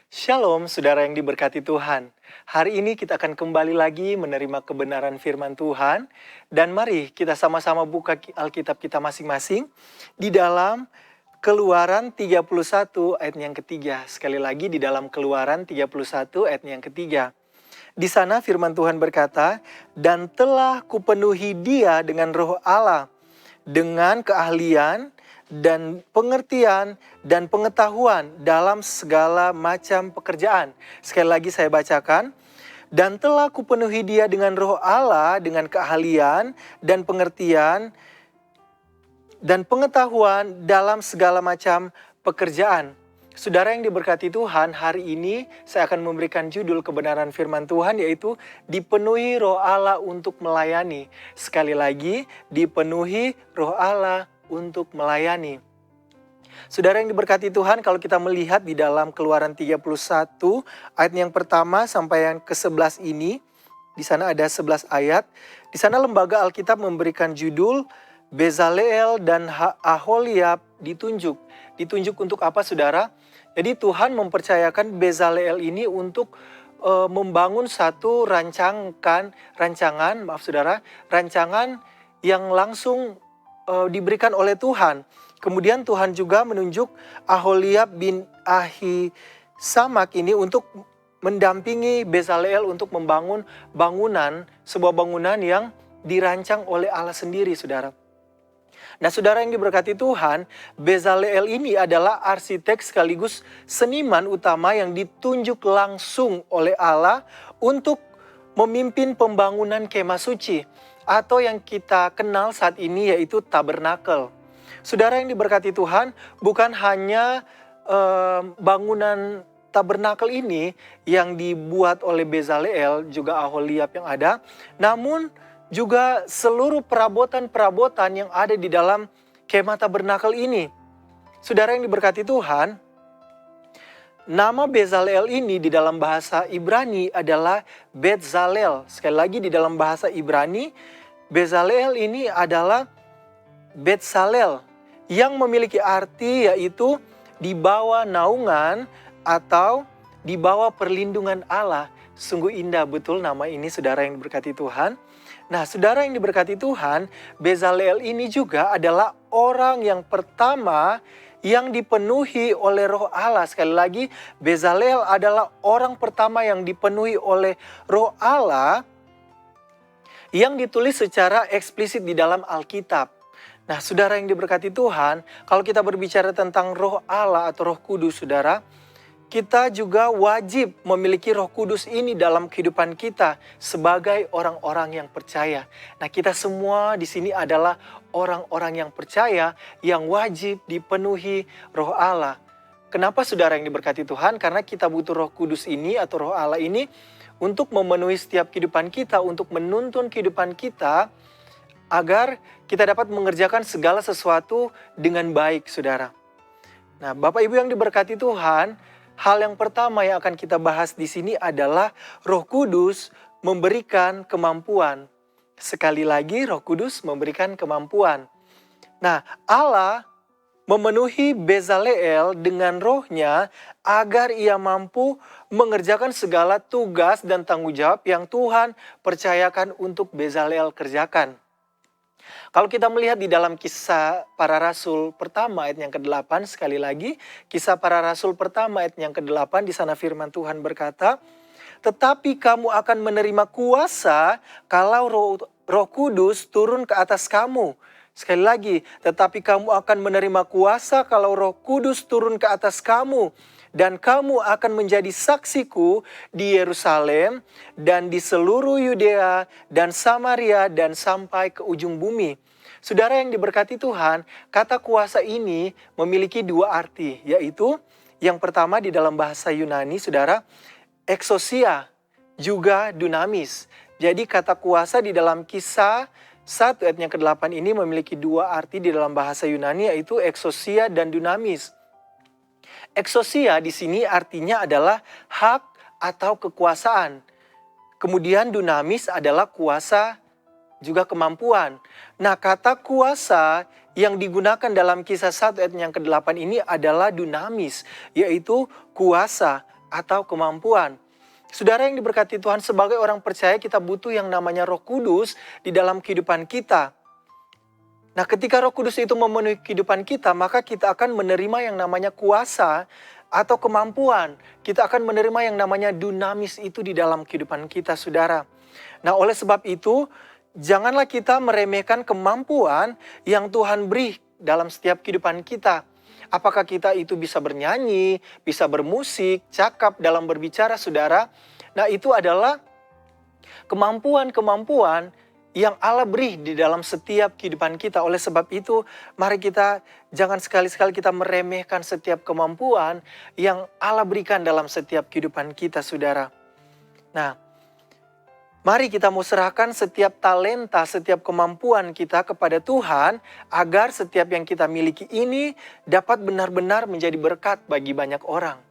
Shalom, saudara yang diberkati Tuhan. Hari ini kita akan kembali lagi menerima kebenaran firman Tuhan. Dan mari kita sama-sama buka Alkitab kita masing-masing di dalam Keluaran 31 ayat yang ketiga. Sekali lagi di dalam Keluaran 31 ayat yang ketiga. Di sana firman Tuhan berkata, "Dan telah kupenuhi dia dengan roh Allah, dengan keahlian dan pengertian dan pengetahuan dalam segala macam pekerjaan." Sekali lagi saya bacakan. Dan telah kupenuhi dia dengan roh Allah, dengan keahlian dan pengertian dan pengetahuan dalam segala macam pekerjaan. Saudara yang diberkati Tuhan, hari ini saya akan memberikan judul kebenaran firman Tuhan, yaitu dipenuhi roh Allah untuk melayani. Sekali lagi, dipenuhi roh Allah untuk melayani. Saudara yang diberkati Tuhan, kalau kita melihat di dalam Keluaran 31 ayat yang pertama sampai yang ke-11 ini, di sana ada 11 ayat. Di sana lembaga Alkitab memberikan judul Bezaleel dan Aholiab ditunjuk. Ditunjuk untuk apa, saudara? Jadi Tuhan mempercayakan Bezaleel ini untuk membangun satu rancangan yang langsung diberikan oleh Tuhan. Kemudian Tuhan juga menunjuk Aholiab bin Ahisamak ini untuk mendampingi Bezaleel untuk membangun sebuah bangunan yang dirancang oleh Allah sendiri, saudara. Nah, saudara yang diberkati Tuhan, Bezaleel ini adalah arsitek sekaligus seniman utama yang ditunjuk langsung oleh Allah untuk memimpin pembangunan kemah suci atau yang kita kenal saat ini yaitu tabernakel. Saudara yang diberkati Tuhan, bukan hanya bangunan tabernakel ini yang dibuat oleh Bezaleel, juga Aholiab yang ada, namun juga seluruh perabotan-perabotan yang ada di dalam kemah tabernakel ini. Saudara yang diberkati Tuhan, nama Bezaleel ini di dalam bahasa Ibrani adalah Betzalel. Sekali lagi di dalam bahasa Ibrani, Bezaleel ini adalah Betzalel, yang memiliki arti yaitu di bawah naungan atau di bawah perlindungan Allah. Sungguh indah betul nama ini, saudara yang diberkati Tuhan. Nah, saudara yang diberkati Tuhan, Bezaleel ini juga adalah orang yang pertama yang dipenuhi oleh roh Allah. Sekali lagi, Bezaleel adalah orang pertama yang dipenuhi oleh roh Allah yang ditulis secara eksplisit di dalam Alkitab. Nah, saudara yang diberkati Tuhan, kalau kita berbicara tentang roh Allah atau roh kudus, saudara, kita juga wajib memiliki roh kudus ini dalam kehidupan kita sebagai orang-orang yang percaya. Nah, kita semua di sini adalah orang-orang yang percaya yang wajib dipenuhi roh Allah. Kenapa, saudara yang diberkati Tuhan? Karena kita butuh roh kudus ini atau roh Allah ini untuk memenuhi setiap kehidupan kita, untuk menuntun kehidupan kita, agar kita dapat mengerjakan segala sesuatu dengan baik, saudara. Nah, Bapak Ibu yang diberkati Tuhan, hal yang pertama yang akan kita bahas di sini adalah Roh Kudus memberikan kemampuan. Sekali lagi, Roh Kudus memberikan kemampuan. Nah, Allah memenuhi Bezaleel dengan rohnya agar ia mampu mengerjakan segala tugas dan tanggung jawab yang Tuhan percayakan untuk Bezaleel kerjakan. Kalau kita melihat di dalam Kisah Para Rasul pertama ayat yang ke-8, sekali lagi, Kisah Para Rasul pertama ayat yang ke-8, di sana firman Tuhan berkata, "Tetapi kamu akan menerima kuasa kalau Roh Kudus turun ke atas kamu." Sekali lagi, tetapi kamu akan menerima kuasa kalau Roh Kudus turun ke atas kamu. Dan kamu akan menjadi saksiku di Yerusalem dan di seluruh Yudea dan Samaria dan sampai ke ujung bumi. Saudara yang diberkati Tuhan, kata kuasa ini memiliki dua arti, yaitu yang pertama di dalam bahasa Yunani, saudara, exousia, juga dunamis. Jadi kata kuasa di dalam Kisah 1 ayat yang ke-8 ini memiliki dua arti di dalam bahasa Yunani, yaitu exousia dan dunamis. Exousia di sini artinya adalah hak atau kekuasaan. Kemudian dunamis adalah kuasa juga kemampuan. Nah, kata kuasa yang digunakan dalam Kisah 1 ayat yang ke-8 ini adalah dunamis, yaitu kuasa atau kemampuan. Saudara yang diberkati Tuhan, sebagai orang percaya kita butuh yang namanya Roh Kudus di dalam kehidupan kita. Nah, ketika Roh Kudus itu memenuhi kehidupan kita, maka kita akan menerima yang namanya kuasa atau kemampuan. Kita akan menerima yang namanya dunamis itu di dalam kehidupan kita, saudara. Nah, oleh sebab itu, janganlah kita meremehkan kemampuan yang Tuhan beri dalam setiap kehidupan kita. Apakah kita itu bisa bernyanyi, bisa bermusik, cakap dalam berbicara, saudara? Nah, itu adalah kemampuan-kemampuan yang Allah beri di dalam setiap kehidupan kita. Oleh sebab itu, mari kita jangan sekali-sekali kita meremehkan setiap kemampuan yang Allah berikan dalam setiap kehidupan kita, saudara. Nah, mari kita mau serahkan setiap talenta, setiap kemampuan kita kepada Tuhan, agar setiap yang kita miliki ini dapat benar-benar menjadi berkat bagi banyak orang.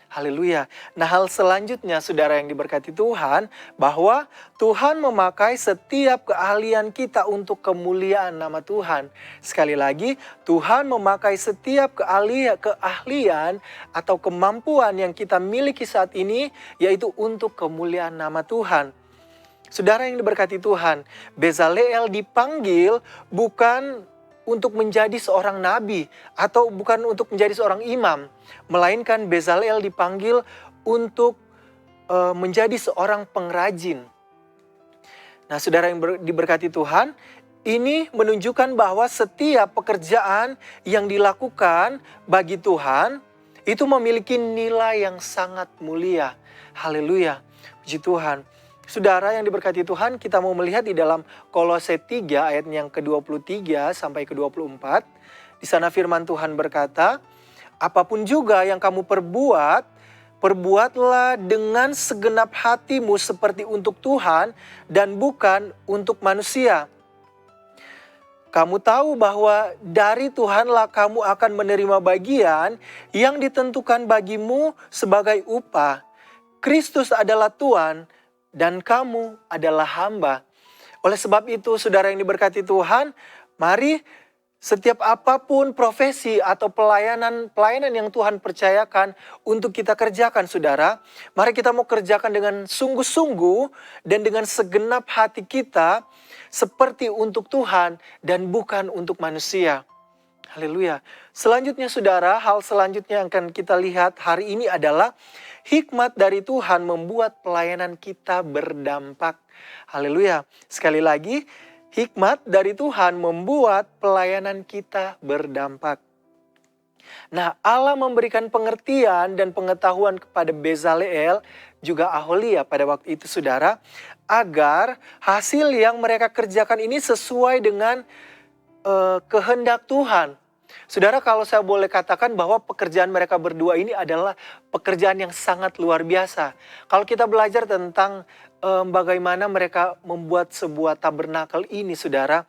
Haleluya. Nah, hal selanjutnya, saudara yang diberkati Tuhan, bahwa Tuhan memakai setiap keahlian kita untuk kemuliaan nama Tuhan. Sekali lagi, Tuhan memakai setiap keahlian atau kemampuan yang kita miliki saat ini, yaitu untuk kemuliaan nama Tuhan. Saudara yang diberkati Tuhan, Bezaleel dipanggil bukan untuk menjadi seorang nabi atau bukan untuk menjadi seorang imam, melainkan Bezaleel dipanggil untuk menjadi seorang pengrajin. Nah, saudara yang diberkati Tuhan, ini menunjukkan bahwa setiap pekerjaan yang dilakukan bagi Tuhan itu memiliki nilai yang sangat mulia. Haleluya, puji Tuhan. Saudara yang diberkati Tuhan, kita mau melihat di dalam Kolose 3 ayat yang ke-23 sampai ke-24. Di sana firman Tuhan berkata, apapun juga yang kamu perbuat, perbuatlah dengan segenap hatimu seperti untuk Tuhan dan bukan untuk manusia. Kamu tahu bahwa dari Tuhanlah kamu akan menerima bagian yang ditentukan bagimu sebagai upah. Kristus adalah Tuhan, dan kamu adalah hamba. Oleh sebab itu, saudara yang diberkati Tuhan, mari setiap apapun profesi atau pelayanan yang Tuhan percayakan untuk kita kerjakan, saudara, mari kita mau kerjakan dengan sungguh-sungguh dan dengan segenap hati kita seperti untuk Tuhan dan bukan untuk manusia. Haleluya. Selanjutnya, saudara, hal selanjutnya yang akan kita lihat hari ini adalah hikmat dari Tuhan membuat pelayanan kita berdampak. Haleluya. Sekali lagi, hikmat dari Tuhan membuat pelayanan kita berdampak. Nah, Allah memberikan pengertian dan pengetahuan kepada Bezaleel juga Aholia pada waktu itu, saudara, agar hasil yang mereka kerjakan ini sesuai dengan kehendak Tuhan. Saudara, kalau saya boleh katakan bahwa pekerjaan mereka berdua ini adalah pekerjaan yang sangat luar biasa. Kalau kita belajar tentang bagaimana mereka membuat sebuah tabernakel ini, saudara,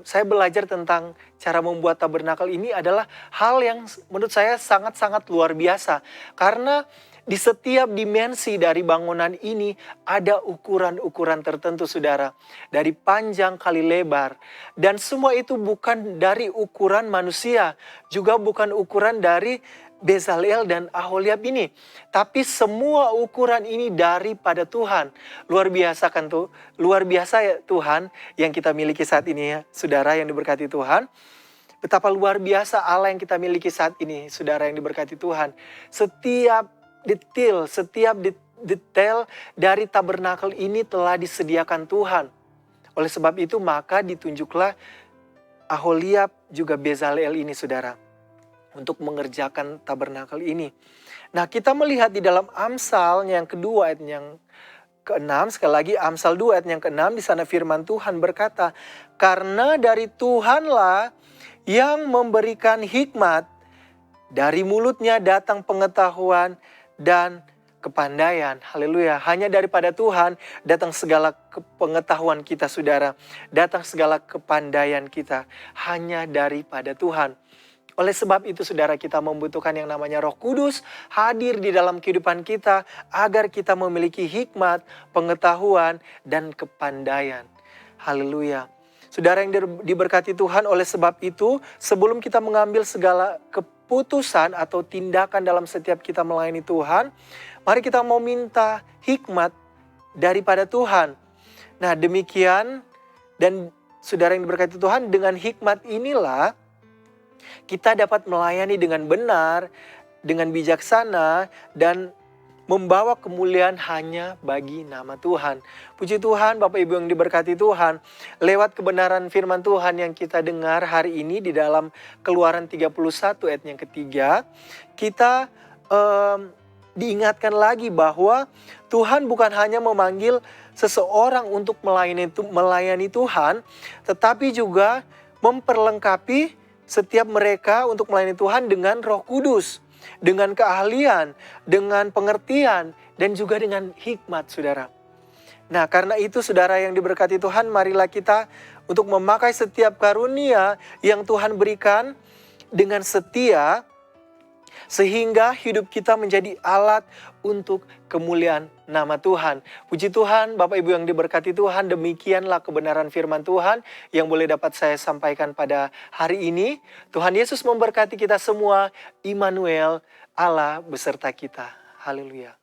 saya belajar tentang cara membuat tabernakel ini adalah hal yang menurut saya sangat-sangat luar biasa. Karena di setiap dimensi dari bangunan ini ada ukuran-ukuran tertentu, saudara. Dari panjang kali lebar. Dan semua itu bukan dari ukuran manusia. Juga bukan ukuran dari Bezaleel dan Aholiab ini. Tapi semua ukuran ini daripada Tuhan. Luar biasa kan tuh? Luar biasa ya Tuhan yang kita miliki saat ini ya, saudara yang diberkati Tuhan. Betapa luar biasa Allah yang kita miliki saat ini, saudara yang diberkati Tuhan. Setiap detail dari tabernakel ini telah disediakan Tuhan. Oleh sebab itu maka ditunjuklah Aholiab juga Bezaleel ini, saudara, untuk mengerjakan tabernakel ini. Nah, kita melihat di dalam Amsal yang kedua ayat yang ke-6, sekali lagi Amsal 2 ayat yang ke-6, di sana firman Tuhan berkata, karena dari Tuhanlah yang memberikan hikmat, dari mulutnya datang pengetahuan dan kepandaian. Haleluya. Hanya daripada Tuhan datang segala pengetahuan kita, saudara. Datang segala kepandaian kita. Hanya daripada Tuhan. Oleh sebab itu, saudara, kita membutuhkan yang namanya Roh Kudus hadir di dalam kehidupan kita agar kita memiliki hikmat, pengetahuan, dan kepandaian. Haleluya. Saudara yang diberkati Tuhan, oleh sebab itu sebelum kita mengambil segala keputusan atau tindakan dalam setiap kita melayani Tuhan, mari kita mau minta hikmat daripada Tuhan. Nah, demikian, dan saudara yang diberkati Tuhan, dengan hikmat inilah kita dapat melayani dengan benar, dengan bijaksana, dan membawa kemuliaan hanya bagi nama Tuhan. Puji Tuhan, Bapak Ibu yang diberkati Tuhan, lewat kebenaran firman Tuhan yang kita dengar hari ini di dalam Keluaran 31 ayat yang ketiga, kita diingatkan lagi bahwa Tuhan bukan hanya memanggil seseorang untuk melayani Tuhan, tetapi juga memperlengkapi setiap mereka untuk melayani Tuhan dengan Roh Kudus, dengan keahlian, dengan pengertian, dan juga dengan hikmat, saudara. Nah, karena itu saudara yang diberkati Tuhan, marilah kita untuk memakai setiap karunia yang Tuhan berikan dengan setia, sehingga hidup kita menjadi alat untuk kemuliaan nama Tuhan. Puji Tuhan, Bapak Ibu yang diberkati Tuhan, demikianlah kebenaran firman Tuhan yang boleh dapat saya sampaikan pada hari ini. Tuhan Yesus memberkati kita semua. Immanuel, Allah beserta kita. Haleluya.